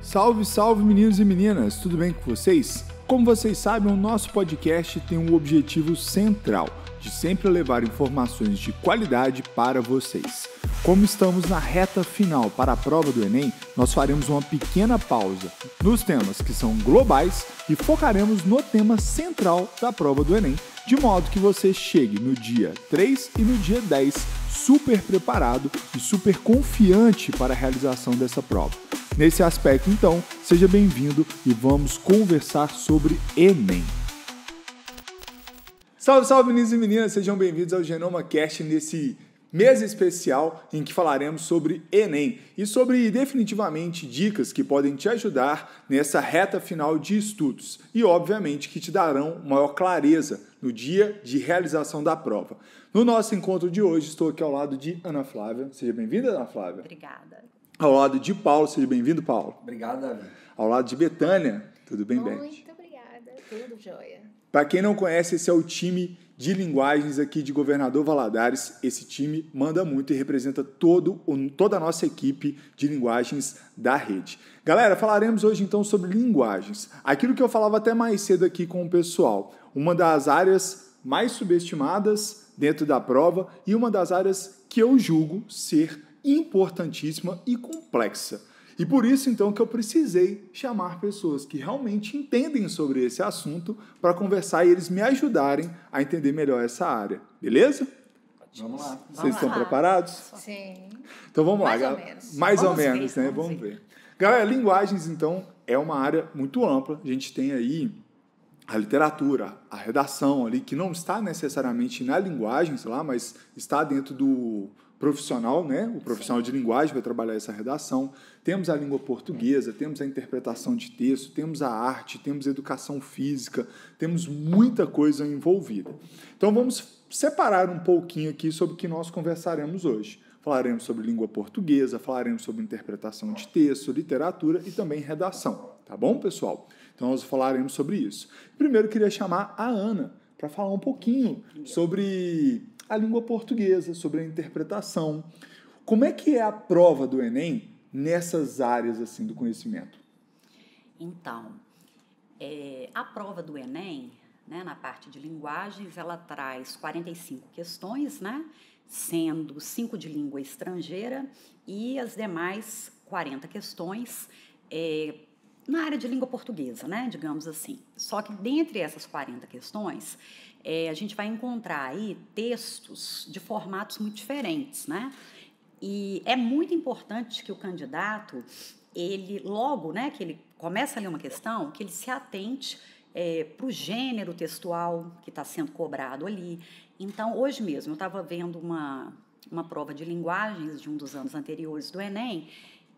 Salve, salve meninos e meninas, tudo bem com vocês? Como vocês sabem, o nosso podcast tem um objetivo central, de sempre levar informações de qualidade para vocês. Como estamos na reta final para a prova do Enem, nós faremos uma pequena pausa nos temas que são globais e focaremos no tema central da prova do Enem, de modo que você chegue no dia 3 e no dia 10 super preparado e super confiante para a realização dessa prova. Nesse aspecto, então, seja bem-vindo e vamos conversar sobre Enem. Salve, salve meninos e meninas, sejam bem-vindos ao Genoma Cast nesse mês especial em que falaremos sobre Enem e sobre definitivamente dicas que podem te ajudar nessa reta final de estudos e obviamente que te darão maior clareza no dia de realização da prova. No nosso encontro de hoje estou aqui ao lado de Ana Flávia. Seja bem-vinda, Ana Flávia. Obrigada. Ao lado de Paulo, seja bem-vindo, Paulo. Obrigado, Davi. Ao lado de Betânia, tudo bem, Beth? Muito obrigada, tudo jóia. Para quem não conhece, esse é o time de linguagens aqui de Governador Valadares. Esse time manda muito e representa toda a nossa equipe de linguagens da rede. Galera, falaremos hoje então sobre linguagens. Aquilo que eu falava até mais cedo aqui com o pessoal, uma das áreas mais subestimadas dentro da prova e uma das áreas que eu julgo ser importantíssima e complexa. E por isso, então, que eu precisei chamar pessoas que realmente entendem sobre esse assunto para conversar e eles me ajudarem a entender melhor essa área. Beleza? Vamos lá. Vocês estão preparados? Sim. Então vamos lá. Mais ou menos. Mais ou Vamos menos, ver, né? vamos Vamos ver. Galera, linguagens, então, é uma área muito ampla. A gente tem aí a literatura, a redação ali, que não está necessariamente na linguagem, sei lá, mas está dentro do profissional, né? O profissional de linguagem vai trabalhar essa redação. Temos a língua portuguesa, temos a interpretação de texto, temos a arte, temos a educação física, temos muita coisa envolvida. Então vamos separar um pouquinho aqui sobre o que nós conversaremos hoje. Falaremos sobre língua portuguesa, falaremos sobre interpretação de texto, literatura e também redação. Tá bom, pessoal? Então nós falaremos sobre isso. Primeiro eu queria chamar a Ana para falar um pouquinho sobre a língua portuguesa, sobre a interpretação. Como é que é a prova do Enem nessas áreas assim do conhecimento? Então, a prova do Enem, né, na parte de linguagens, ela traz 45 questões, né, sendo 5 de língua estrangeira e as demais 40 questões na área de língua portuguesa, né, digamos assim. Só que dentre essas 40 questões, a gente vai encontrar aí textos de formatos muito diferentes, né? E é muito importante que o candidato, ele logo, né, que ele começa a ler uma questão, que ele se atente para o gênero textual que está sendo cobrado ali. Então, hoje mesmo, eu estava vendo uma prova de linguagens de um dos anos anteriores do Enem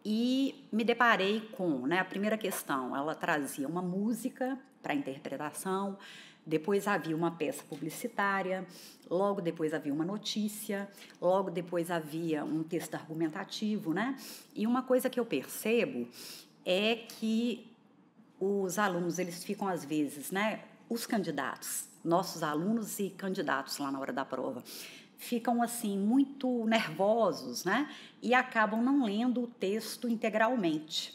e me deparei com, né, a primeira questão, ela trazia uma música para interpretação, depois havia uma peça publicitária, logo depois havia uma notícia, logo depois havia um texto argumentativo, né? E uma coisa que eu percebo é que os alunos, eles ficam às vezes, né? Os candidatos, nossos alunos e candidatos lá na hora da prova, ficam assim muito nervosos, né? E acabam não lendo o texto integralmente.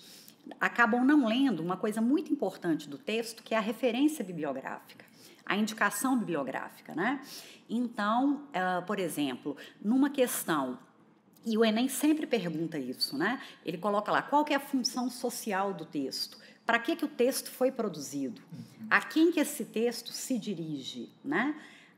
Acabam não lendo uma coisa muito importante do texto, que é a referência bibliográfica, a indicação bibliográfica, né? Então, por exemplo, numa questão, e o Enem sempre pergunta isso, né? Ele coloca lá, qual que é a função social do texto? Para que o texto foi produzido? A quem que esse texto se dirige, né?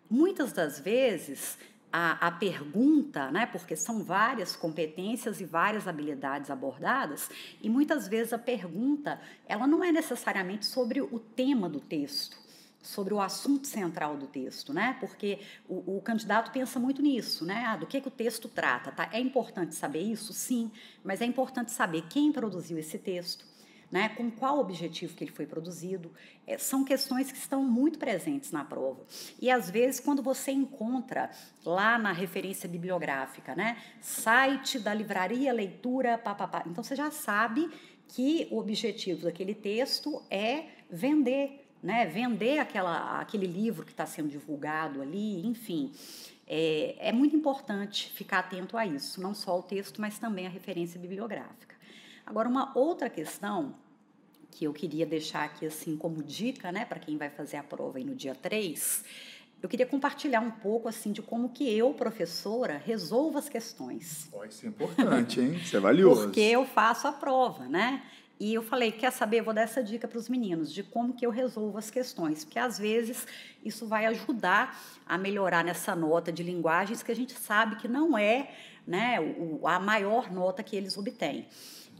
Muitas das vezes, a pergunta, né, porque são várias competências e várias habilidades abordadas, e muitas vezes a pergunta, ela não é necessariamente sobre o tema do texto, sobre o assunto central do texto, né? Porque o candidato pensa muito nisso, né? Do que o texto trata, tá? É importante saber isso? Sim, mas é importante saber quem produziu esse texto, né? Com qual objetivo que ele foi produzido. São questões que estão muito presentes na prova. E, às vezes, quando você encontra lá na referência bibliográfica, né? Site da livraria, leitura, papapá. Então, você já sabe que o objetivo daquele texto é vender, né? Vender aquele livro que está sendo divulgado ali, enfim. É muito importante ficar atento a isso, não só o texto, mas também a referência bibliográfica. Agora, uma outra questão que eu queria deixar aqui assim como dica, né, para quem vai fazer a prova aí no dia 3, eu queria compartilhar um pouco assim de como que eu, professora, resolvo as questões. Isso é importante, hein? Isso é valioso. Porque eu faço a prova, né? E eu falei, quer saber, eu vou dar essa dica para os meninos de como que eu resolvo as questões, porque às vezes isso vai ajudar a melhorar nessa nota de linguagens que a gente sabe que não é, né, a maior nota que eles obtêm.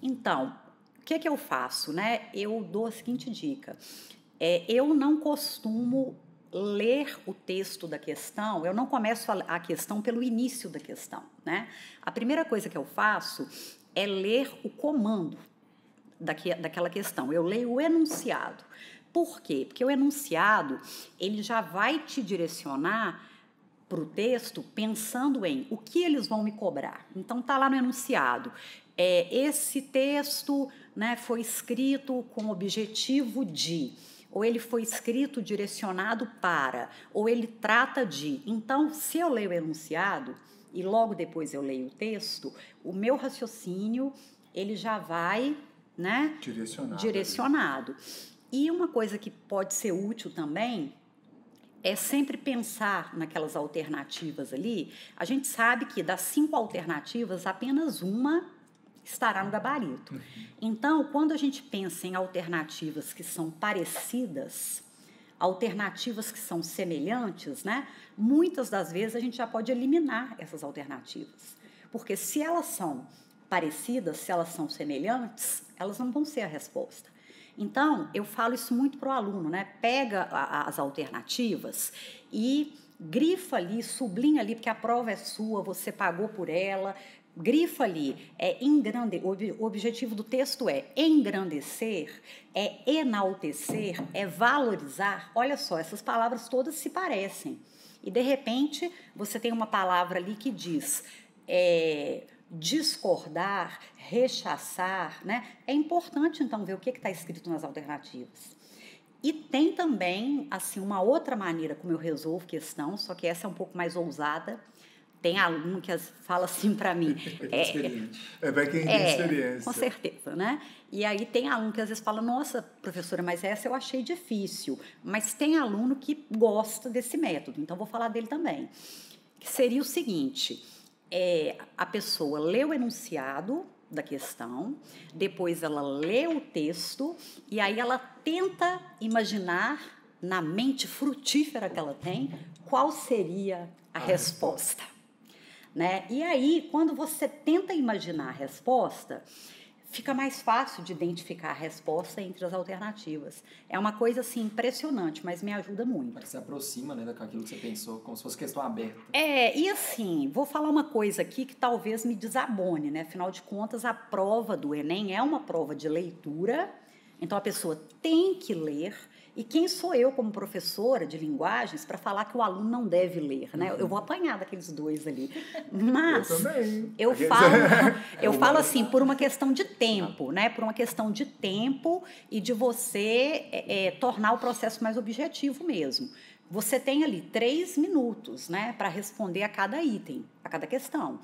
Então, o que eu faço, né? Eu dou a seguinte dica, eu não costumo ler o texto da questão, eu não começo a questão pelo início da questão, né? A primeira coisa que eu faço é ler o comando daquela questão. Eu leio o enunciado. Por quê? Porque o enunciado, ele já vai te direcionar para o texto pensando em o que eles vão me cobrar. Então, está lá no enunciado. Esse texto, né, foi escrito com o objetivo de, ou ele foi escrito direcionado para, ou ele trata de. Então, se eu leio o enunciado e logo depois eu leio o texto, o meu raciocínio ele já vai, né, direcionado. E uma coisa que pode ser útil também é sempre pensar naquelas alternativas ali. A gente sabe que das 5 alternativas, apenas uma estará no gabarito. Então, quando a gente pensa em alternativas que são parecidas, alternativas que são semelhantes, né, muitas das vezes a gente já pode eliminar essas alternativas. Porque se elas são parecidas, se elas são semelhantes, elas não vão ser a resposta. Então, eu falo isso muito para o aluno, né? Pega as alternativas e grifa ali, sublinha ali, porque a prova é sua, você pagou por ela, grifa ali, o objetivo do texto é engrandecer, é enaltecer, é valorizar. Olha só, essas palavras todas se parecem. E, de repente, você tem uma palavra ali que diz discordar, rechaçar, né? É importante, então, ver o que está escrito nas alternativas. E tem também, assim, uma outra maneira como eu resolvo questão, só que essa é um pouco mais ousada. Tem aluno que fala assim para mim... Para quem tem experiência. Com certeza, né? E aí tem aluno que às vezes fala, nossa, professora, mas essa eu achei difícil. Mas tem aluno que gosta desse método, então vou falar dele também. Que seria o seguinte... a pessoa lê o enunciado da questão, depois ela lê o texto e aí ela tenta imaginar na mente frutífera que ela tem qual seria a resposta. Né? E aí, quando você tenta imaginar a resposta, fica mais fácil de identificar a resposta entre as alternativas. É uma coisa, assim, impressionante, mas me ajuda muito. Você aproxima, né, daquilo que você pensou, como se fosse questão aberta. E assim, vou falar uma coisa aqui que talvez me desabone, né? Afinal de contas, a prova do Enem é uma prova de leitura, então a pessoa tem que ler. E quem sou eu como professora de linguagens para falar que o aluno não deve ler, né? Eu vou apanhar daqueles dois ali. Mas eu falo assim, por uma questão de tempo, né? Por uma questão de tempo e de você tornar o processo mais objetivo mesmo. Você tem ali 3 minutos, né, para responder a cada item, a cada questão.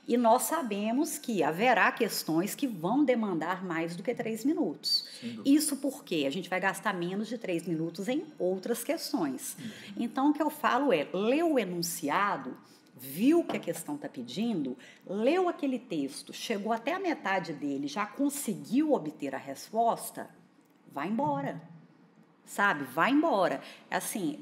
E nós sabemos que haverá questões que vão demandar mais do que 3 minutos. Isso porque a gente vai gastar menos de 3 minutos em outras questões. Então, o que eu falo é, leu o enunciado, viu o que a questão está pedindo, leu aquele texto, chegou até a metade dele, já conseguiu obter a resposta, vai embora. Sabe? Vai embora. Assim,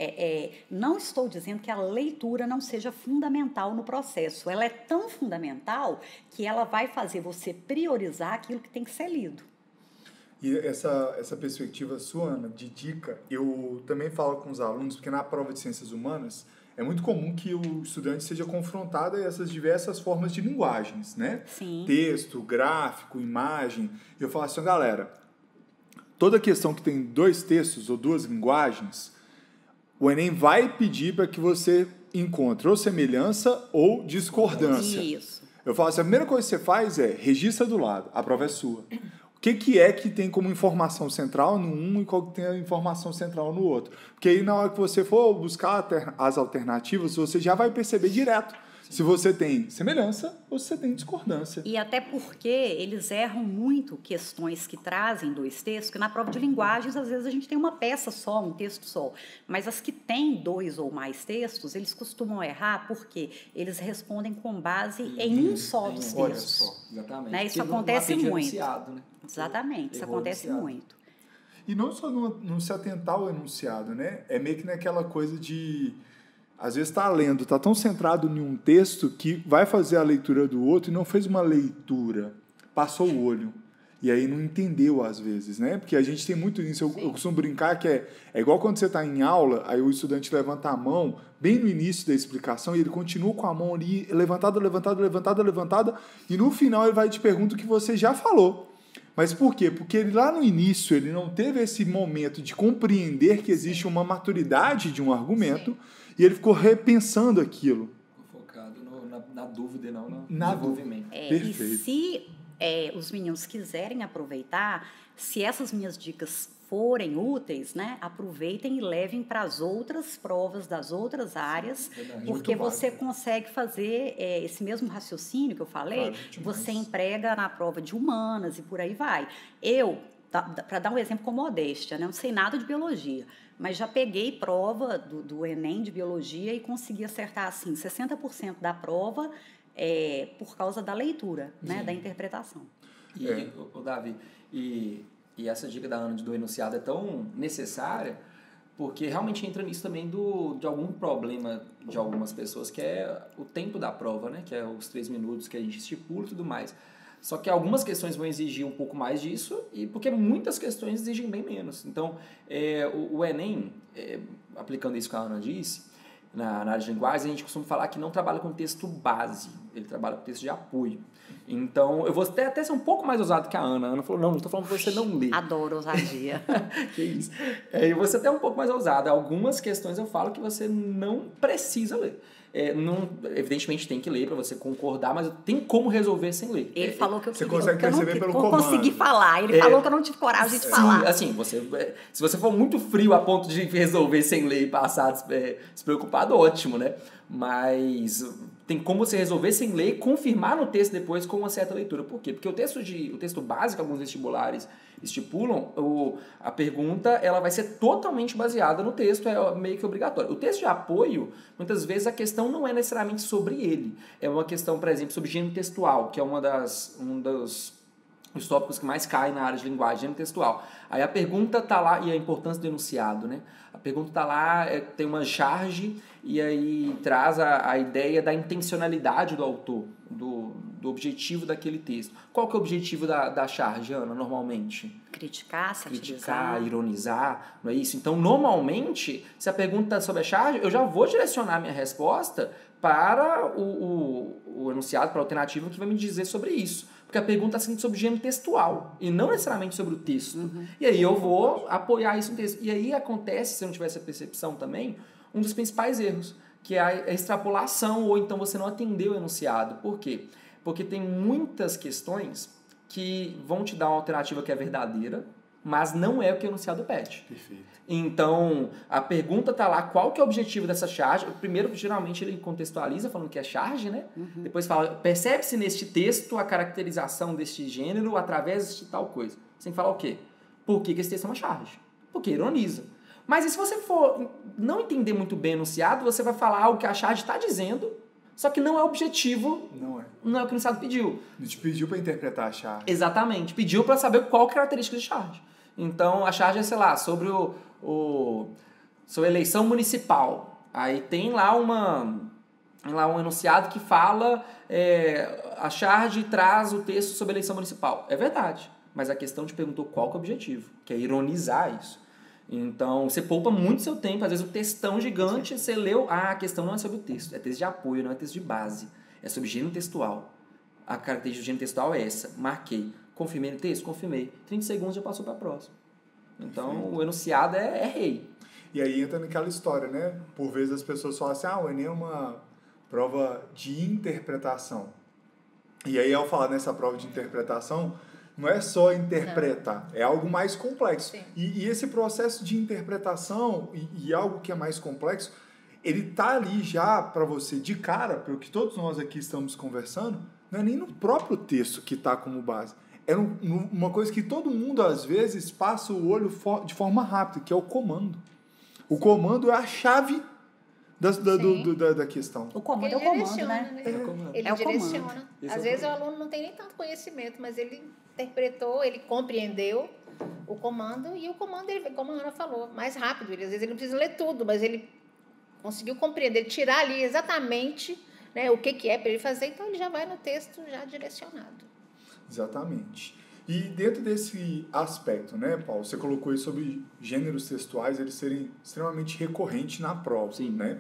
não estou dizendo que a leitura não seja fundamental no processo. Ela é tão fundamental que ela vai fazer você priorizar aquilo que tem que ser lido. E essa perspectiva sua, Ana, de dica, eu também falo com os alunos, porque na prova de ciências humanas é muito comum que o estudante seja confrontado a essas diversas formas de linguagens, né? Sim. Texto, gráfico, imagem. E eu falo assim, galera, toda questão que tem 2 textos ou 2 linguagens, o Enem vai pedir para que você encontre ou semelhança ou discordância. Isso. Eu falo assim, a primeira coisa que você faz é registra do lado, a prova é sua. O que é que tem como informação central no um e qual que tem a informação central no outro? Porque aí na hora que você for buscar as alternativas, você já vai perceber direto se você tem semelhança ou se você tem discordância. E até porque eles erram muito questões que trazem dois textos, que na prova de linguagens, às vezes, a gente tem uma peça só, um texto só. Mas as que têm 2 ou mais textos, eles costumam errar porque eles respondem com base em um só dos Olha textos. só, exatamente. Né? Isso Porque não acontece atende muito. enunciado, né? Exatamente, isso Errou acontece enunciado. muito. E não só não se atentar ao enunciado, né? É meio que naquela coisa de... Às vezes está lendo, está tão centrado em um texto que vai fazer a leitura do outro e não fez uma leitura, passou o olho. E aí não entendeu às vezes, né? Porque a gente tem muito isso. Eu costumo brincar que é igual quando você está em aula, aí o estudante levanta a mão bem no início da explicação e ele continua com a mão ali levantada, e no final ele vai e te pergunta o que você já falou. Mas por quê? Porque ele lá no início ele não teve esse momento de compreender que existe uma maturidade de um argumento e ele ficou repensando aquilo. Focado na dúvida e não no Na desenvolvimento. Perfeito. E se os meninos quiserem aproveitar, se essas minhas dicas forem úteis, né, aproveitem e levem para as outras provas das outras áreas, Verdade. porque Muito você básico. consegue fazer esse mesmo raciocínio que eu falei, Claro, demais. você emprega na prova de humanas e por aí vai. Para dar um exemplo com modéstia, né, não sei nada de biologia, mas já peguei prova do Enem de biologia e consegui acertar assim 60% da prova por causa da leitura, né, da interpretação. E, o Davi, e essa dica da Ana do enunciado é tão necessária porque realmente entra nisso também de algum problema de algumas pessoas, que é o tempo da prova, né? Que é os 3 minutos que a gente estipula e tudo mais. Só que algumas questões vão exigir um pouco mais disso, e porque muitas questões exigem bem menos. Então, o Enem, aplicando isso que a Ana disse, na área de linguagem, a gente costuma falar que não trabalha com texto base, ele trabalha com texto de apoio. Então, eu vou até ser um pouco mais ousado que a Ana. A Ana falou, não estou falando para você não ler. Adoro ousadia. Que isso. E você até um pouco mais ousado. Algumas questões eu falo que você não precisa ler. Evidentemente tem que ler para você concordar, mas tem como resolver sem ler. Ele falou que eu Você queria, consegue que eu não perceber pelo consegui comando. falar. Ele falou que eu não tive coragem de falar. Sim, assim, se você for muito frio a ponto de resolver sem ler e passar despreocupado, ótimo, né? Mas tem como você resolver sem ler e confirmar no texto depois com uma certa leitura. Por quê? Porque o texto básico, alguns vestibulares estipulam, a pergunta ela vai ser totalmente baseada no texto, é meio que obrigatório. O texto de apoio, muitas vezes a questão não é necessariamente sobre ele. É uma questão, por exemplo, sobre gênero textual, que é um dos tópicos que mais caem na área de linguagem, gênero textual. Aí a pergunta está lá, e a importância do enunciado, né? A pergunta está lá, tem uma charge, e aí traz a ideia da intencionalidade do autor, do objetivo daquele texto. Qual que é o objetivo da charge, Ana, normalmente? Criticar, satirizar. Criticar, ironizar, não é isso? Então, normalmente, se a pergunta é sobre a charge, eu já vou direcionar minha resposta para o enunciado, para a alternativa que vai me dizer sobre isso. Porque a pergunta está sendo sobre gênero textual e não necessariamente sobre o texto. Uhum. E aí eu vou apoiar isso no texto. E aí acontece, se eu não tiver essa percepção também, um dos principais erros, que é a extrapolação ou então você não atender o enunciado. Por quê? Porque tem muitas questões que vão te dar uma alternativa que é verdadeira, mas não é o que o enunciado pede. Perfeito. Então, a pergunta está lá, qual que é o objetivo dessa charge? Primeiro, geralmente, ele contextualiza falando que é charge, né? Uhum. Depois fala, percebe-se neste texto a caracterização deste gênero através de tal coisa. Você tem que falar o quê? Por que esse texto é uma charge? Porque ironiza. Mas e se você for não entender muito bem o enunciado, você vai falar algo que a charge está dizendo, só que não é objetivo, Não é. não é o que o enunciado pediu. A gente pediu para interpretar a charge. Exatamente. Pediu para saber qual característica de charge. Então, a charge é, sei lá, sobre sobre a eleição municipal. Aí tem lá um enunciado que fala a charge traz o texto sobre a eleição municipal. É verdade. Mas a questão te perguntou qual que é o objetivo, que é ironizar isso. Então, você poupa muito seu tempo. Às vezes, o textão gigante, você leu... a questão não é sobre o texto. É texto de apoio, não é texto de base. É sobre gênero textual. A característica do gênero textual é essa. Marquei. Confirmei no texto? Confirmei. 30 segundos já passou para a próxima. Então, o enunciado é rei. E aí entra naquela história, né? Por vezes as pessoas falam assim, o Enem é uma prova de interpretação. E aí, ao falar nessa prova de interpretação, não é só interpretar, é algo mais complexo. E esse processo de interpretação e algo que é mais complexo, ele tá ali já para você de cara, pelo que todos nós aqui estamos conversando, não é nem no próprio texto que está como base. É uma coisa que todo mundo, às vezes, passa o olho de forma rápida, que é o comando. O comando é a chave da questão. O comando é o Ele comando, direciona, né? É o comando. Ele É o comando. direciona. Esse é Às o vezes o comando. aluno não tem nem tanto conhecimento, mas ele interpretou, ele compreendeu o comando, e o comando, ele, como a Ana falou, mais rápido. Às vezes ele não precisa ler tudo, mas ele conseguiu compreender, tirar ali exatamente, né, o que é para ele fazer, então ele já vai no texto já direcionado. Exatamente. E dentro desse aspecto, né, Paulo, você colocou aí sobre gêneros textuais eles serem extremamente recorrentes na prova, Sim. né?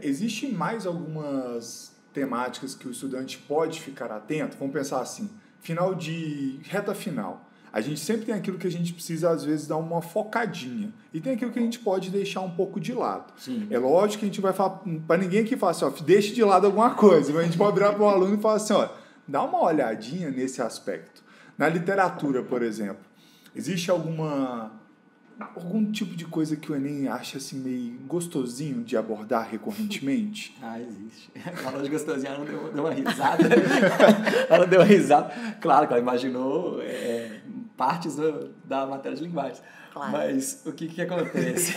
Existem mais algumas temáticas que o estudante pode ficar atento? Vamos pensar assim, reta final. A gente sempre tem aquilo que a gente precisa, às vezes, dar uma focadinha. E tem aquilo que a gente pode deixar um pouco de lado. Sim. É lógico que a gente vai falar, para ninguém aqui falar assim, ó, deixe de lado alguma coisa, mas a gente pode virar para o aluno e falar assim, ó, dá uma olhadinha nesse aspecto. Na literatura, por exemplo, existe algum tipo de coisa que o Enem acha assim meio gostosinho de abordar recorrentemente? Existe. Falou de gostosinha, ela deu uma risada. Ela deu uma risada. Claro que ela imaginou partes da matéria de linguagem. Claro. Mas o que acontece?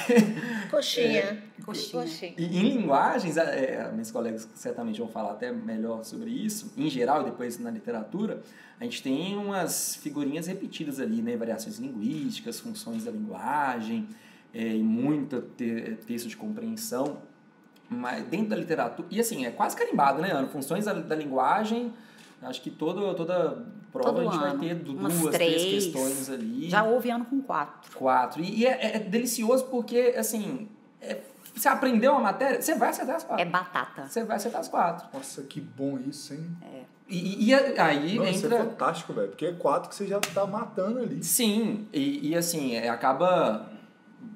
Coxinha. Coxinha. E em linguagens, meus colegas certamente vão falar até melhor sobre isso, em geral, e depois na literatura, a gente tem umas figurinhas repetidas ali, né? Variações linguísticas, funções da linguagem, e muito texto de compreensão. Mas dentro da literatura... E assim, é quase carimbado, né, Ana? Funções da linguagem, acho que toda prova Todo a gente ano. vai ter Umas 2, 3 3. questões ali. Já houve ano com 4. 4. E é delicioso porque, assim, você aprendeu uma matéria, você vai acertar as 4. É batata. Você vai acertar as 4. Nossa, que bom isso, hein? E aí Não, isso é entra... fantástico, velho, porque é 4 que você já tá matando ali. Sim, e assim, acaba...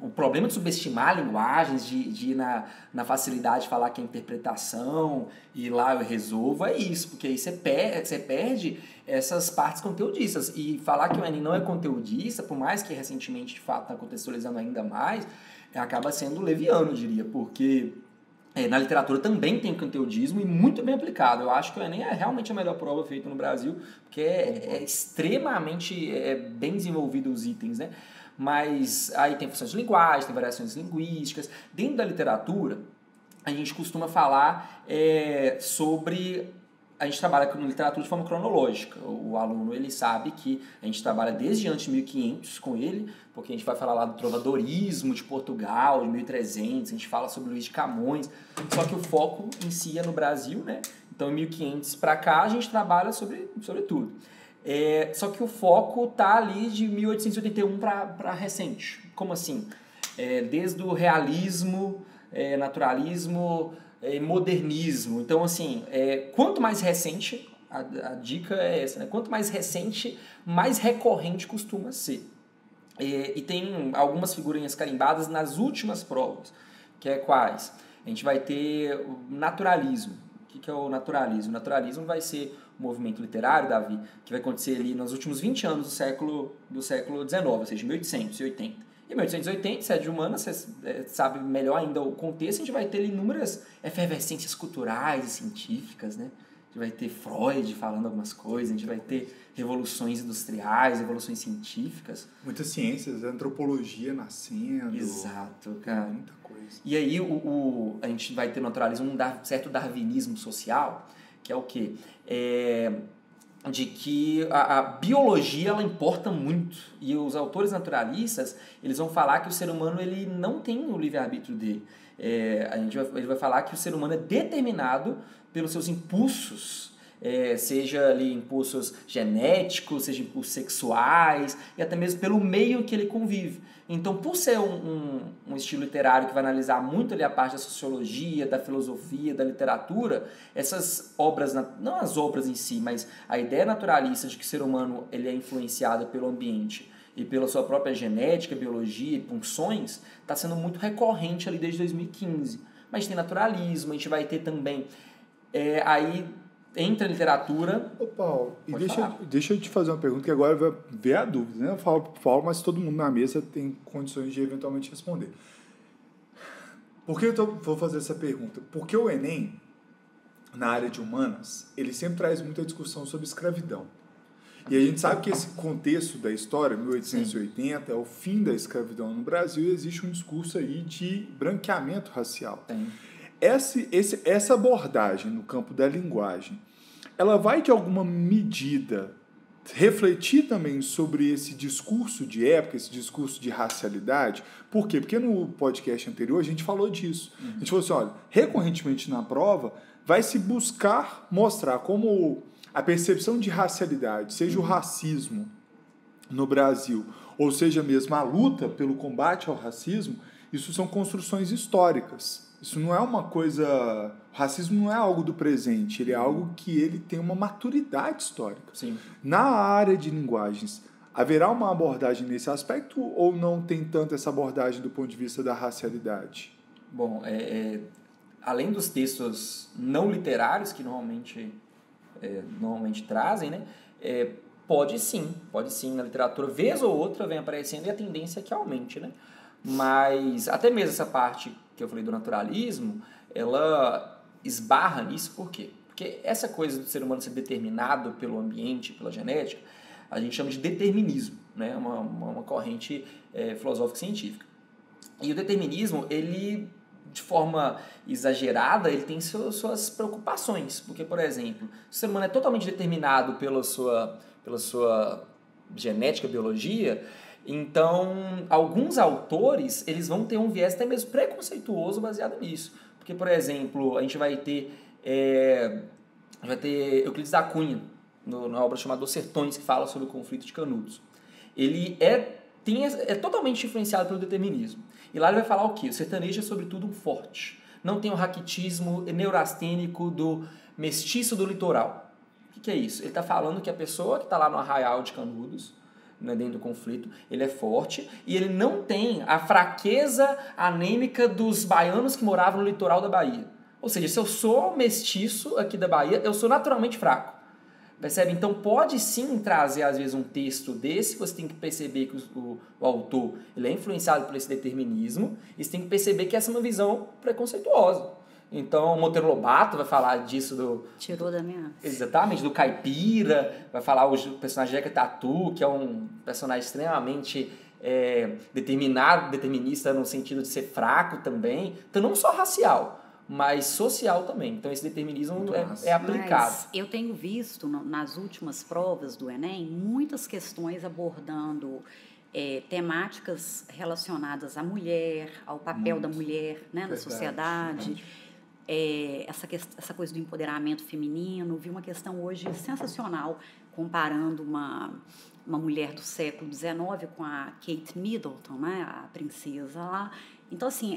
O problema de subestimar linguagens, de ir na facilidade de falar que é interpretação, e lá eu resolvo, é isso, porque aí você perde essas partes conteudistas. E falar que o Enem não é conteudista, por mais que recentemente, de fato, está contextualizando ainda mais, acaba sendo leviano, eu diria, porque na literatura também tem conteudismo e muito bem aplicado. Eu acho que o Enem é realmente a melhor prova feita no Brasil, porque é extremamente bem desenvolvido os itens, né? Mas aí tem funções de linguagem, tem variações linguísticas. Dentro da literatura, a gente costuma falar sobre... A gente trabalha com literatura de forma cronológica. O aluno, ele sabe que a gente trabalha desde antes de 1500 com ele, porque a gente vai falar lá do trovadorismo de Portugal, de 1300, a gente fala sobre Luís de Camões, só que o foco em si é no Brasil, né? Então, em 1500 para cá, a gente trabalha sobre tudo. Só que o foco tá ali de 1881 para recente. Como assim? Desde o realismo, naturalismo, modernismo. Então, assim, quanto mais recente, a dica é essa, né? Quanto mais recente, mais recorrente costuma ser. E tem algumas figurinhas carimbadas nas últimas provas, que é quais? A gente vai ter o naturalismo. O que é o naturalismo? O naturalismo vai ser um movimento literário, Davi, que vai acontecer ali nos últimos 20 anos do século XIX, ou seja, 1880. Em 1880, se é de humanas, você sabe melhor ainda o contexto, a gente vai ter inúmeras efervescências culturais e científicas, né? A gente vai ter Freud falando algumas coisas, a gente vai ter revoluções industriais, revoluções científicas. Muitas ciências, antropologia nascendo. Exato, cara. Muita coisa. E aí a gente vai ter no naturalismo um certo darwinismo social, que é o quê? De que a biologia ela importa muito, e os autores naturalistas eles vão falar que o ser humano ele não tem o livre-arbítrio dele. Ele vai falar que o ser humano é determinado pelos seus impulsos, seja ali impulsos genéticos, seja impulsos sexuais, e até mesmo pelo meio que ele convive. Então, por ser um estilo literário que vai analisar muito ali a parte da sociologia, da filosofia, da literatura, essas obras, não as obras em si, mas a ideia naturalista de que o ser humano ele é influenciado pelo ambiente e pela sua própria genética, biologia e funções, está sendo muito recorrente ali desde 2015. Mas tem naturalismo, a gente vai ter também... aí entra a literatura... Ô, Paulo, e Pode deixa eu te fazer uma pergunta que agora vai ver a dúvida, né? Eu falo, mas todo mundo na mesa tem condições de eventualmente responder. Por que vou fazer essa pergunta? Porque o Enem, na área de humanas, ele sempre traz muita discussão sobre escravidão. E a gente sabe que esse contexto da história, 1880, Sim. é o fim da escravidão no Brasil, e existe um discurso aí de branqueamento racial. Essa abordagem no campo da linguagem, ela vai, de alguma medida, refletir também sobre esse discurso de época, esse discurso de racialidade? Por quê? Porque no podcast anterior a gente falou disso. A gente falou assim, olha, recorrentemente na prova vai se buscar mostrar como a percepção de racialidade, seja o racismo no Brasil, ou seja mesmo a luta pelo combate ao racismo, isso são construções históricas. Isso não é uma coisa... O racismo não é algo do presente, ele é algo que ele tem uma maturidade histórica. Sim. Na área de linguagens, haverá uma abordagem nesse aspecto ou não tem tanto essa abordagem do ponto de vista da racialidade? Bom, além dos textos não literários que normalmente trazem, né? Pode sim, na literatura, vez ou outra vem aparecendo e a tendência é que aumente, né? Mas até mesmo essa parte que eu falei do naturalismo, ela esbarra nisso, por quê? Porque essa coisa do ser humano ser determinado pelo ambiente, pela genética, a gente chama de determinismo, né? Uma corrente filosófica científica. E o determinismo, ele, de forma exagerada, ele tem suas preocupações, porque, por exemplo, o ser humano é totalmente determinado pela sua genética, biologia. Então, alguns autores, eles vão ter um viés até mesmo preconceituoso baseado nisso. Porque, por exemplo, a gente vai ter Euclides da Cunha, na obra chamada Os Sertões, que fala sobre o conflito de Canudos. Ele é totalmente influenciado pelo determinismo. E lá ele vai falar o quê? O sertanejo é, sobretudo, um forte. Não tem o raquitismo neurastênico do mestiço do litoral. O que é isso? Ele está falando que a pessoa que está lá no arraial de Canudos, né, dentro do conflito, ele é forte e ele não tem a fraqueza anêmica dos baianos que moravam no litoral da Bahia. Ou seja, se eu sou mestiço aqui da Bahia, eu sou naturalmente fraco. Percebe? Então pode sim trazer às vezes um texto desse, você tem que perceber que o autor ele é influenciado por esse determinismo e você tem que perceber que essa é uma visão preconceituosa. Então, o Monteiro Lobato vai falar disso Tirou da minha... Exatamente, do caipira, vai falar o personagem Jeca Tatu, que é um personagem extremamente determinista no sentido de ser fraco também. Então, não só racial, mas social também. Então, esse determinismo é aplicado. Mas eu tenho visto, nas últimas provas do Enem, muitas questões abordando temáticas relacionadas à mulher, ao papel da mulher, né, na sociedade. Essa coisa do empoderamento feminino. Vi uma questão hoje sensacional comparando uma mulher do século XIX com a Kate Middleton, né, a princesa lá. Então, assim,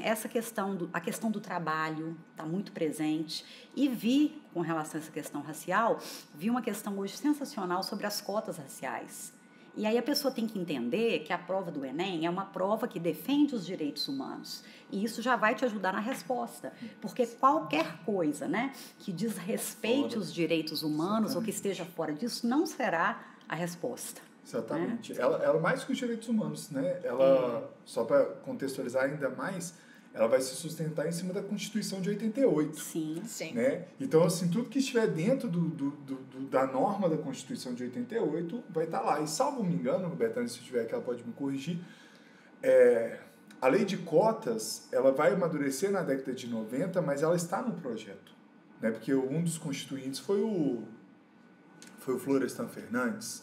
a questão do trabalho está muito presente. E vi, com relação a essa questão racial, uma questão hoje sensacional sobre as cotas raciais. E aí a pessoa tem que entender que a prova do Enem é uma prova que defende os direitos humanos. E isso já vai te ajudar na resposta. Porque qualquer coisa, né, que desrespeite os direitos humanos ou que esteja fora disso não será a resposta. Exatamente. Né? Ela mais que os direitos humanos, né? Ela, só para contextualizar ainda mais, ela vai se sustentar em cima da Constituição de 88. Sim. Né? Então, assim, tudo que estiver dentro da norma da Constituição de 88 vai estar lá. E, salvo me engano, Betânia, se tiver que ela pode me corrigir, a lei de cotas, ela vai amadurecer na década de 90, mas ela está no projeto. Né? Porque um dos constituintes foi o Florestan Fernandes,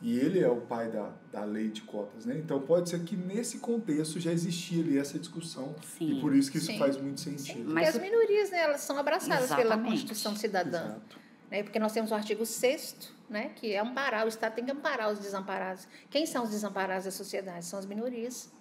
e ele é o pai da lei de cotas, né? Então pode ser que nesse contexto já existia ali essa discussão. Sim. E por isso que isso faz muito sentido. Mas as minorias, né, elas são abraçadas pela Constituição Cidadã. Exato. Né? Porque nós temos o artigo 6º, né, que é amparar, o Estado tem que amparar os desamparados. Quem são os desamparados da sociedade? São as minorias,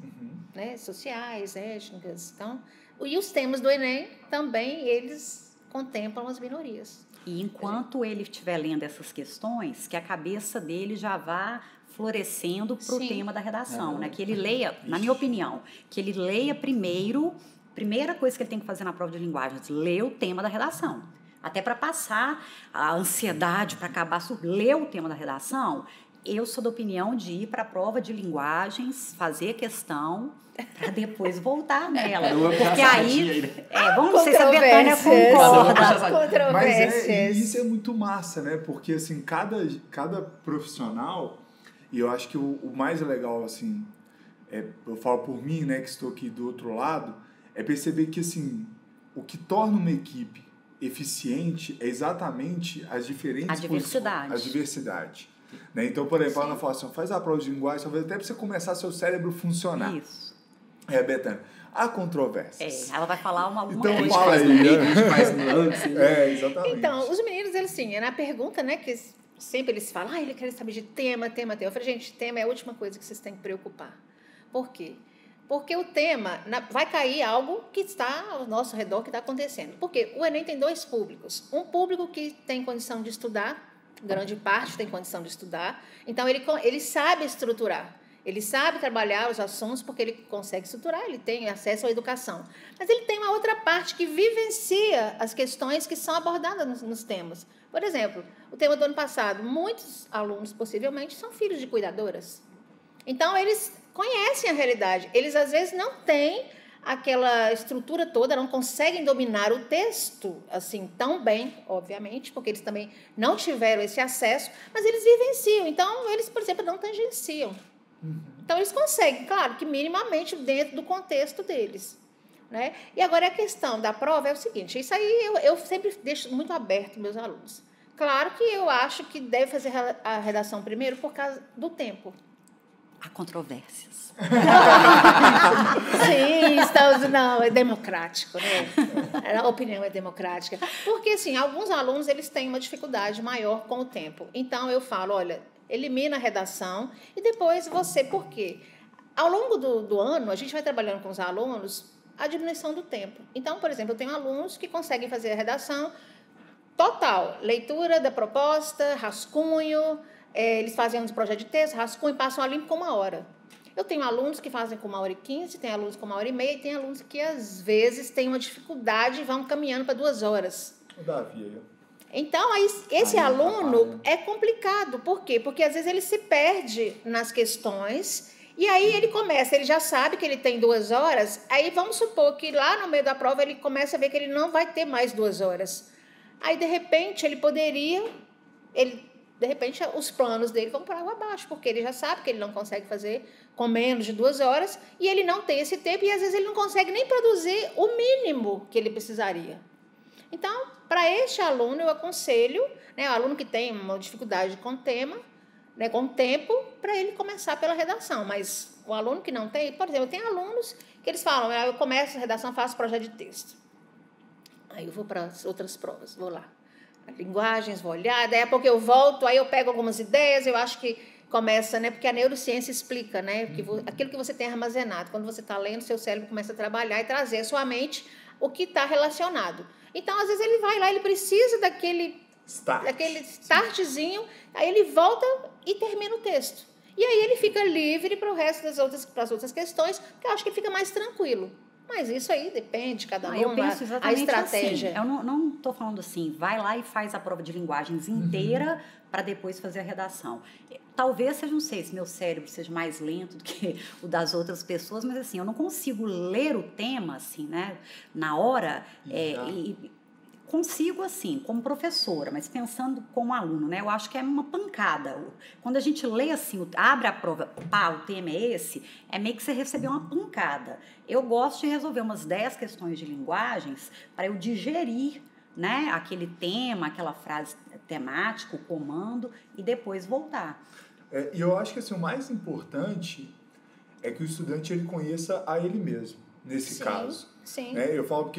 né, sociais, étnicas. Então, e os temas do Enem também, eles contemplam as minorias. E enquanto ele estiver lendo essas questões, que a cabeça dele já vá florescendo para o tema da redação, né? Que ele leia, na minha opinião, que ele leia primeira coisa que ele tem que fazer na prova de linguagens, ler o tema da redação. Até para passar a ansiedade, para acabar, ler o tema da redação, Eu sou da opinião de ir para a prova de linguagens, fazer questão, para depois voltar nela. Porque aí, vamos ver se a Betânia concorda. Mas isso é muito massa, né? Porque, assim, cada profissional, e eu acho que o mais legal, assim, eu falo por mim, né, que estou aqui do outro lado, é perceber que, assim, o que torna uma equipe eficiente é exatamente as diferentes diversidade. A diversidade. Né? Então, por exemplo, ela fala assim, faz a prova de linguagem, talvez até para você começar seu cérebro funcionar. Isso. Betânia, há controvérsias. Ela vai falar alguma então, coisa. Fala aí, a gente faz nuance. Exatamente. Então, os meninos, eles assim, na pergunta, né, que sempre eles falam, ele quer saber de tema. Eu falei, gente, tema é a última coisa que vocês têm que preocupar. Por quê? Porque o tema, vai cair algo que está ao nosso redor, que está acontecendo. Porque o Enem tem 2 públicos. Um público que tem condição de estudar, grande parte tem condição de estudar, então ele sabe estruturar, ele sabe trabalhar os assuntos porque ele consegue estruturar, ele tem acesso à educação. Mas ele tem uma outra parte que vivencia as questões que são abordadas nos temas. Por exemplo, o tema do ano passado, muitos alunos, possivelmente, são filhos de cuidadoras. Então, eles conhecem a realidade. Eles, às vezes, não têm aquela estrutura toda, não conseguem dominar o texto assim tão bem, obviamente, porque eles também não tiveram esse acesso, mas eles vivenciam. Então, eles, por exemplo, não tangenciam. Então, eles conseguem, claro, que minimamente dentro do contexto deles. Né? E agora, a questão da prova é o seguinte, isso aí eu sempre deixo muito aberto meus alunos. Claro que eu acho que deve fazer a redação primeiro por causa do tempo. Há controvérsias. Sim, não, é democrático, né? A opinião é democrática. Porque, assim, alguns alunos, eles têm uma dificuldade maior com o tempo. Então, eu falo, olha, elimina a redação e depois você... Por quê? Ao longo do ano, a gente vai trabalhando com os alunos a diminuição do tempo. Então, por exemplo, eu tenho alunos que conseguem fazer a redação total. Leitura da proposta, rascunho... eles fazem um projeto de texto, rascunho e passam a limpo com 1 hora. Eu tenho alunos que fazem com 1h15, tem alunos com 1h30 e tem alunos que, às vezes, têm uma dificuldade e vão caminhando para 2 horas. O Davi. Então, esse aluno é complicado. Por quê? Porque, às vezes, ele se perde nas questões e aí ele já sabe que ele tem 2 horas, aí vamos supor que lá no meio da prova ele começa a ver que ele não vai ter mais 2 horas. Aí, de repente, de repente, os planos dele vão por água abaixo, porque ele já sabe que ele não consegue fazer com menos de 2 horas e ele não tem esse tempo e, às vezes, ele não consegue nem produzir o mínimo que ele precisaria. Então, para este aluno, eu aconselho, né, o aluno que tem uma dificuldade com o tema, né, com o tempo, para ele começar pela redação. Mas o aluno que não tem, por exemplo, tem alunos que eles falam, eu começo a redação, faço projeto de texto. Aí eu vou para as outras provas, vou lá. Linguagens, vou olhar, daí a pouco eu volto, aí eu pego algumas ideias, eu acho que começa, né, porque a neurociência explica, né, aquilo que você tem armazenado, quando você está lendo, seu cérebro começa a trabalhar e trazer à sua mente o que está relacionado. Então, às vezes, ele vai lá, ele precisa daquele startzinho, aí ele volta e termina o texto. E aí ele fica livre para o resto das outras questões, porque eu acho que fica mais tranquilo. Mas isso aí depende, cada um, eu penso exatamente a estratégia. Assim. Eu não estou falando assim, vai lá e faz a prova de linguagens inteira para depois fazer a redação. Talvez seja, não sei, se meu cérebro seja mais lento do que o das outras pessoas, mas assim, eu não consigo ler o tema, assim, né, na hora, consigo, assim, como professora, mas pensando como aluno, né? Eu acho que é uma pancada. Quando a gente lê assim, abre a prova, o tema é esse, é meio que você recebeu uma pancada. Eu gosto de resolver umas 10 questões de linguagens para eu digerir, né, aquele tema, aquela frase temática, o comando, e depois voltar. E eu acho que assim, o mais importante é que o estudante ele conheça a ele mesmo, nesse caso. Sim. Né? Eu falo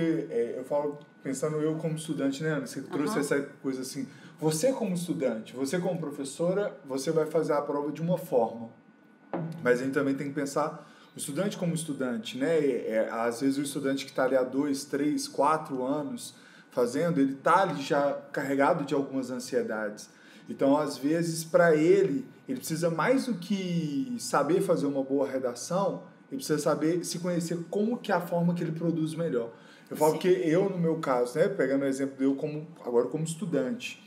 pensando eu como estudante, né, Ana? Você trouxe essa coisa assim. Você como estudante, você como professora, você vai fazer a prova de uma forma. Mas a gente também tem que pensar o estudante como estudante, né? Às vezes o estudante que está ali há 2, 3, 4 anos fazendo, ele está ali já carregado de algumas ansiedades. Então, às vezes, para ele precisa mais do que saber fazer uma boa redação, ele precisa saber se conhecer como que é a forma que ele produz melhor. Eu falo que eu, no meu caso, né, pegando o exemplo de eu agora como estudante,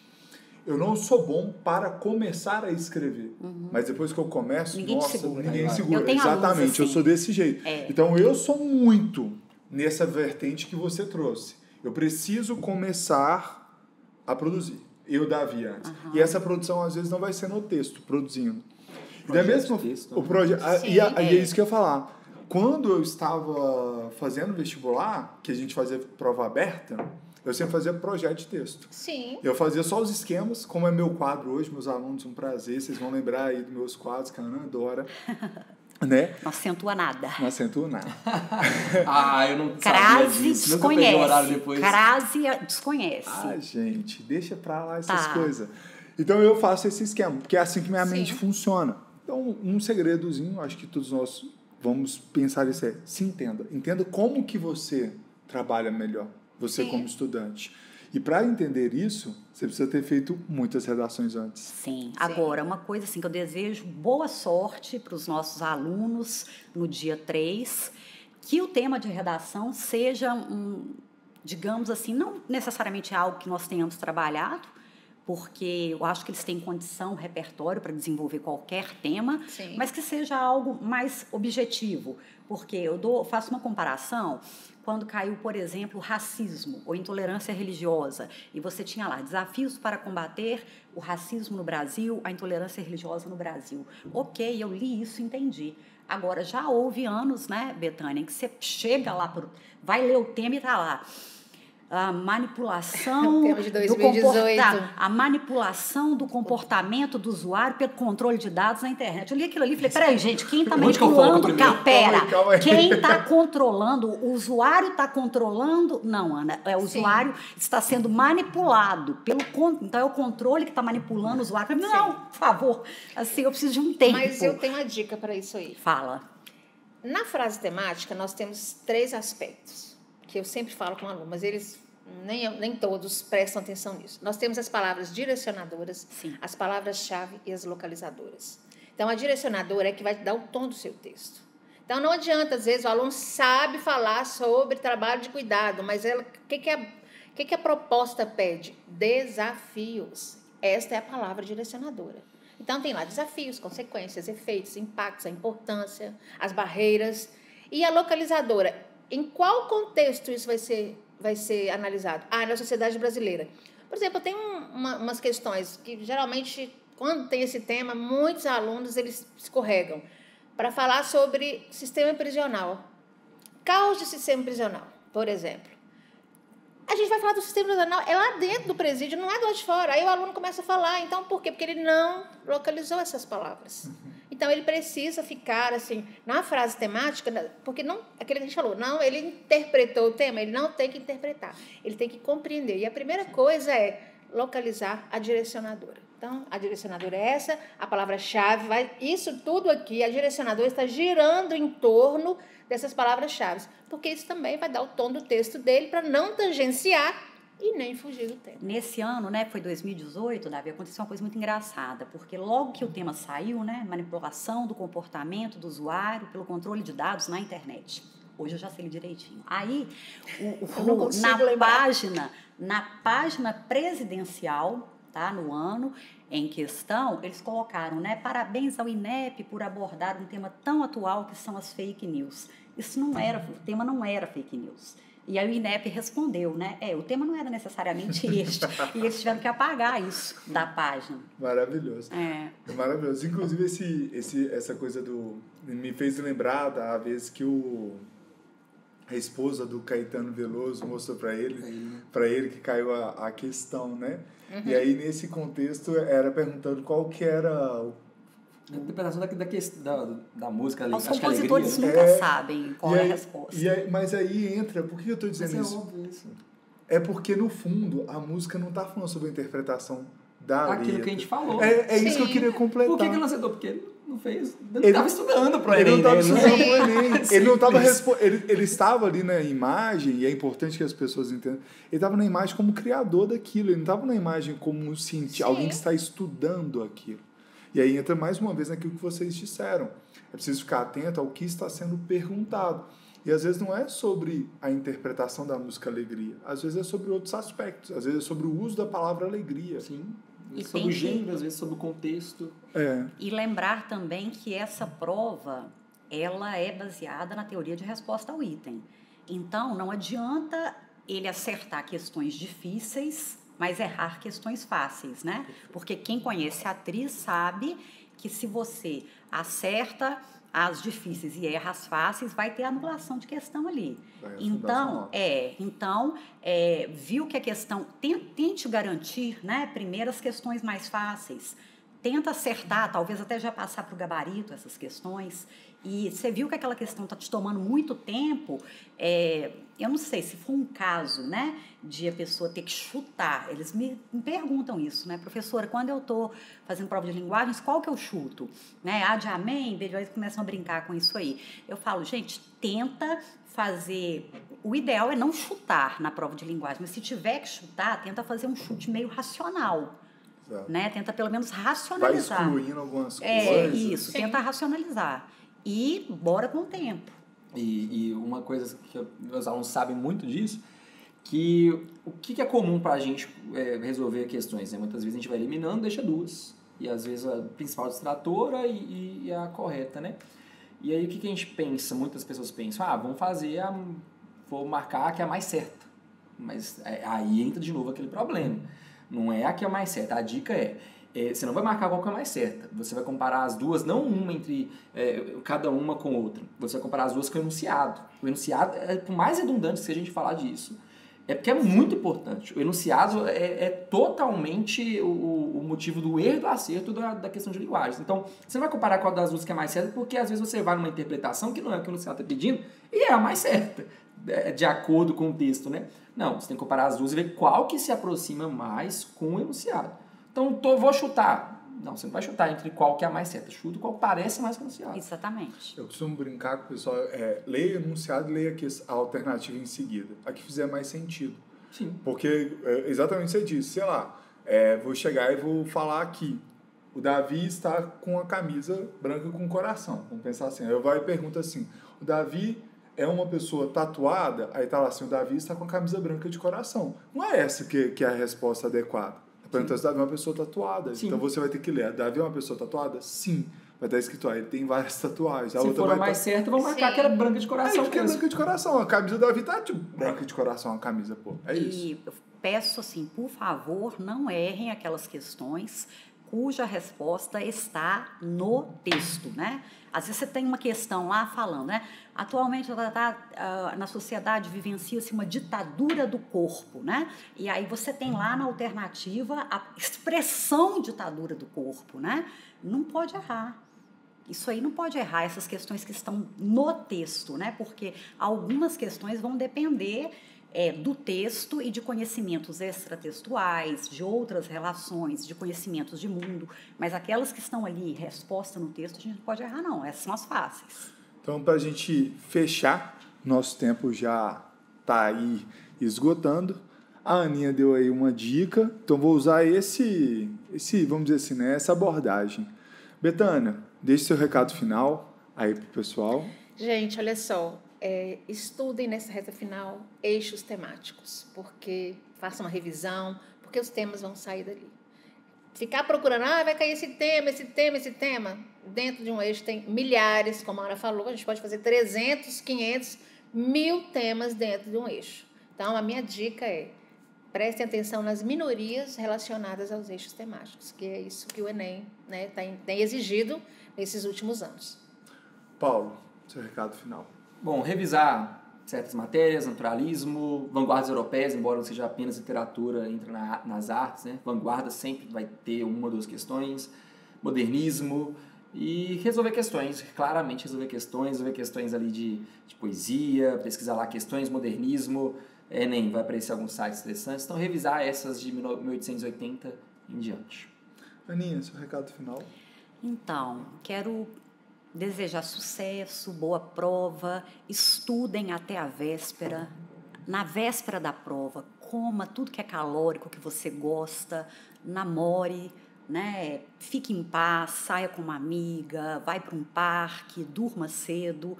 eu não sou bom para começar a escrever. Mas depois que eu começo, Ninguém te segura. ninguém segura. Eu tenho alunos Exatamente, assim. eu sou desse jeito. Então, eu sou muito nessa vertente que você trouxe. Eu preciso começar a produzir. Eu, Davi, antes. E essa produção, às vezes, não vai ser no texto, produzindo. E é mesmo o projeto. E é isso que eu ia falar. Quando eu estava fazendo vestibular, que a gente fazia prova aberta, eu sempre fazia projeto de texto. Sim. Eu fazia só os esquemas, como é meu quadro hoje, meus alunos, um prazer, vocês vão lembrar aí dos meus quadros, que a Ana adora. Né? Não acentua nada. Não acentua nada. Eu não Crase sabia disso. Nunca peguei o horário depois. Crase desconhece. Gente, deixa pra lá essas coisas. Então, eu faço esse esquema, porque é assim que minha mente funciona. Então, um segredozinho, acho que todos nós vamos pensar isso aí. Se entenda. Entenda como que você trabalha melhor, você como estudante. E para entender isso, você precisa ter feito muitas redações antes. Sim. Agora, uma coisa assim que eu desejo boa sorte para os nossos alunos no dia 3, que o tema de redação seja, digamos assim, não necessariamente algo que nós tenhamos trabalhado, porque eu acho que eles têm condição, repertório para desenvolver qualquer tema, mas que seja algo mais objetivo, porque eu faço uma comparação quando caiu, por exemplo, o racismo ou intolerância religiosa, e você tinha lá desafios para combater o racismo no Brasil, a intolerância religiosa no Brasil. Ok, eu li isso e entendi. Agora, já houve anos, né, Betânia, em que você chega lá, vai ler o tema e está lá. A manipulação a manipulação do comportamento do usuário pelo controle de dados na internet. Eu li aquilo ali e falei, peraí, gente, quem está manipulando? Quem está controlando? O usuário está controlando? Não, Ana, o usuário está sendo manipulado. Então, é o controle que está manipulando o usuário. Eu falei, não, por favor, assim, eu preciso de um tempo. Mas eu tenho uma dica para isso aí. Fala. Na frase temática, nós temos 3 aspectos, que eu sempre falo com alunos, mas eles nem todos prestam atenção nisso. Nós temos as palavras direcionadoras, as palavras-chave e as localizadoras. Então, a direcionadora é que vai dar o tom do seu texto. Então, não adianta, às vezes, o aluno sabe falar sobre trabalho de cuidado, mas o que a proposta pede? Desafios. Esta é a palavra direcionadora. Então, tem lá desafios, consequências, efeitos, impactos, a importância, as barreiras. E a localizadora, em qual contexto isso vai ser analisado? Na sociedade brasileira. Por exemplo, eu tenho umas questões que, geralmente, quando tem esse tema, muitos alunos eles escorregam para falar sobre sistema prisional. Caos de sistema prisional, por exemplo. A gente vai falar do sistema prisional, é lá dentro do presídio, não é do lado de fora. Aí o aluno começa a falar. Então, por quê? Porque ele não localizou essas palavras. Então, ele precisa ficar, assim, na frase temática, porque não, aquele que a gente falou, não, ele interpretou o tema, ele não tem que interpretar, ele tem que compreender. E a primeira coisa é localizar a direcionadora. Então, a direcionadora é essa, a palavra-chave, isso tudo aqui, a direcionadora está girando em torno dessas palavras-chave, porque isso também vai dar o tom do texto dele para não tangenciar e nem fugir do tema. Nesse ano, né, foi 2018, Davi, aconteceu uma coisa muito engraçada, porque logo que o tema saiu, né, manipulação do comportamento do usuário pelo controle de dados na internet. Hoje eu já sei direitinho. Aí, na página presidencial, tá, no ano em questão, eles colocaram, né, parabéns ao INEP por abordar um tema tão atual que são as fake news. O tema não era fake news. E aí o INEP respondeu, né? O tema não era necessariamente este. E eles tiveram que apagar isso da página. Maravilhoso. É maravilhoso. Inclusive, essa coisa me fez lembrar da vez que a esposa do Caetano Veloso mostrou para ele que caiu a questão, né? E aí, nesse contexto, era perguntando qual que era a interpretação da música. Os compositores nunca sabem qual é a resposta. Mas aí entra... Por que eu estou dizendo isso? Óbvio isso? É porque, no fundo, a música não está falando sobre a interpretação da letra. Aquilo que a gente falou. É isso que eu queria completar. Por que ele não aceitou? Porque ele não fez... Ele estava estudando para ele. Ele não estava ele estava ali na imagem, e é importante que as pessoas entendam, ele estava na imagem como criador daquilo, ele não estava na imagem como um cientista, alguém que está estudando aquilo. E aí entra mais uma vez naquilo que vocês disseram. É preciso ficar atento ao que está sendo perguntado. E às vezes não é sobre a interpretação da música alegria, às vezes é sobre outros aspectos, às vezes é sobre o uso da palavra alegria. Sim. Às vezes sobre o gênero, às vezes sobre o contexto. E lembrar também que essa prova, ela é baseada na teoria de resposta ao item. Então, não adianta ele acertar questões difíceis, mas errar questões fáceis, né? Porque quem conhece a atriz sabe que se você acerta as difíceis e erra as fáceis, vai ter anulação de questão ali. Então, viu que a questão... Tente garantir, né, primeiro as questões mais fáceis. Tenta acertar, talvez até já passar para o gabarito essas questões. E você viu que aquela questão está te tomando muito tempo, eu não sei, se for um caso, né, de a pessoa ter que chutar, eles me perguntam isso, né, professora, quando eu estou fazendo prova de linguagens, qual que eu chuto? Né, A de amém, B de eles começam a brincar com isso aí. Eu falo, gente, tenta fazer... O ideal é não chutar na prova de linguagem, mas se tiver que chutar, tenta fazer um chute meio racional. Né? Tenta pelo menos racionalizar. Vai excluindo algumas coisas. Isso, tenta racionalizar. E bora com o tempo. E uma coisa que meus alunos sabem muito disso, que o que é comum para a gente resolver questões, né? Muitas vezes a gente vai eliminando, deixa duas. E às vezes a principal distratora e a correta, né? E aí o que a gente pensa? Muitas pessoas pensam, vamos fazer, vou marcar a que é a mais certa. Mas aí entra de novo aquele problema. Não é a que é mais certa. A dica você não vai marcar qual que é a mais certa. Você vai comparar as duas, não uma entre cada uma com outra. Você vai comparar as duas com o enunciado. O enunciado, por mais redundante que seja a gente falar disso, é porque é muito importante. O enunciado é totalmente o motivo do erro e do acerto da questão de linguagem. Então, você não vai comparar qual das duas que é mais certa, porque às vezes você vai numa interpretação que não é o que o enunciado está pedindo, e é a mais certa, de acordo com o texto, né? Não, você tem que comparar as duas e ver qual que se aproxima mais com o enunciado. Então, vou chutar. Não, você não vai chutar entre qual que é a mais certa. Chuta qual parece mais com o enunciado. Exatamente. Eu costumo brincar com o pessoal, leia o enunciado e leia a alternativa em seguida. A que fizer mais sentido. Sim. Porque, exatamente você disse, sei lá, vou chegar e vou falar aqui. O Davi está com a camisa branca com coração. Vamos pensar assim. Aí eu vou e pergunto assim, o Davi... é uma pessoa tatuada, aí tá lá assim, o Davi está com a camisa branca de coração. Não é essa que é a resposta adequada. Pergunta se o Davi é uma pessoa tatuada. Sim. Então você vai ter que ler, Davi é uma pessoa tatuada? Sim. Vai estar escrito, ele tem várias tatuagens. Se for a mais certa, vão marcar que era branca de coração. Porque é branca de coração. A camisa do Davi tá tipo branca de coração, a camisa, pô. É isso. E eu peço assim, por favor, não errem aquelas questões cuja resposta está no texto, né? Às vezes você tem uma questão lá falando, né? Atualmente na sociedade vivencia-se uma ditadura do corpo, né? E aí você tem lá na alternativa a expressão ditadura do corpo, né? Não pode errar. Isso aí não pode errar, essas questões que estão no texto, né? Porque algumas questões vão depender do texto e de conhecimentos extratextuais, de outras relações, de conhecimentos de mundo, mas aquelas que estão ali, resposta no texto, a gente não pode errar, não. Essas são as fáceis. Então, para a gente fechar, nosso tempo já está aí esgotando. A Aninha deu aí uma dica, então vou usar esse vamos dizer assim, né, essa abordagem. Betânia, deixe seu recado final aí para o pessoal. Gente, olha só, estudem nessa reta final eixos temáticos, porque façam uma revisão, porque os temas vão sair dali. Ficar procurando, vai cair esse tema. Dentro de um eixo tem milhares, como a Ana falou, a gente pode fazer 300, 500, 1000 temas dentro de um eixo. Então, a minha dica prestem atenção nas minorias relacionadas aos eixos temáticos, que é isso que o Enem, né, tem exigido nesses últimos anos. Paulo, seu recado final. Bom, revisar certas matérias, naturalismo, vanguardas europeias, embora não seja apenas literatura, entra nas artes, né? Vanguarda sempre vai ter uma ou duas questões, modernismo, e resolver questões, claramente resolver questões ali de poesia, pesquisar lá questões, modernismo, Enem, vai aparecer alguns sites interessantes, então revisar essas de 1880 em diante. Aninha, seu recado final. Então, quero desejar sucesso, boa prova, estudem até a véspera. Na véspera da prova, coma tudo que é calórico, que você gosta, namore, né? Fique em paz, saia com uma amiga, vai para um parque, durma cedo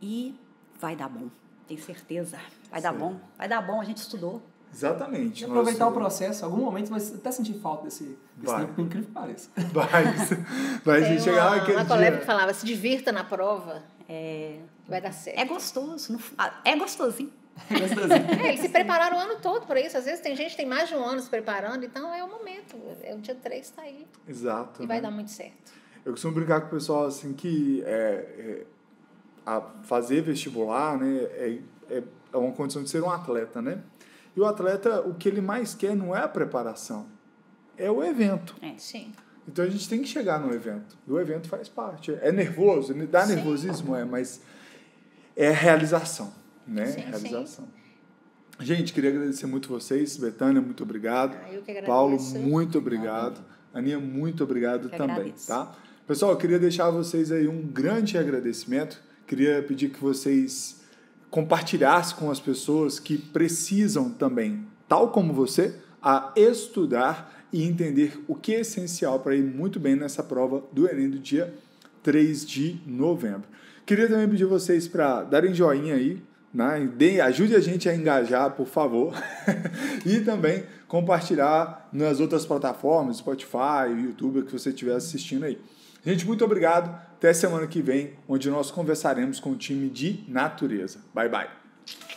e vai dar bom. Tenho certeza. Vai dar bom, a gente estudou. Exatamente. E aproveitar o processo, em algum momento vai até sentir falta desse tempo, por incrível que pareça. Vai a gente chegar naquele dia. Uma colega que falava, se divirta na prova, vai dar certo. É gostoso. É gostosinho. Eles se prepararam o ano todo para isso. Às vezes tem gente que tem mais de um ano se preparando, então é o momento. É o dia 3 está aí. Exato. E vai dar muito certo. Eu costumo brincar com o pessoal assim que fazer vestibular, né, é uma condição de ser um atleta, né? E o atleta, o que ele mais quer não é a preparação, é o evento. Sim. Então a gente tem que chegar no evento. E o evento faz parte. É nervoso, dá Sim. nervosismo, mas é realização, né? Sim, realização. Sim. Gente, queria agradecer muito vocês. Betânia, muito obrigado. Eu que agradeço. Paulo, muito obrigado. Aninha, muito obrigado também, agradeço. tá? Pessoal, eu queria deixar a vocês aí um grande agradecimento. Queria pedir que vocês compartilhassem com as pessoas que precisam também, tal como você, a estudar e entender o que é essencial para ir muito bem nessa prova do Enem do dia 3 de novembro. Queria também pedir vocês para darem joinha aí, né? Ajude a gente a engajar, por favor. E também compartilhar nas outras plataformas, Spotify, YouTube, que você estiver assistindo aí. Gente, muito obrigado. Até semana que vem, onde nós conversaremos com o time de natureza. Bye, bye.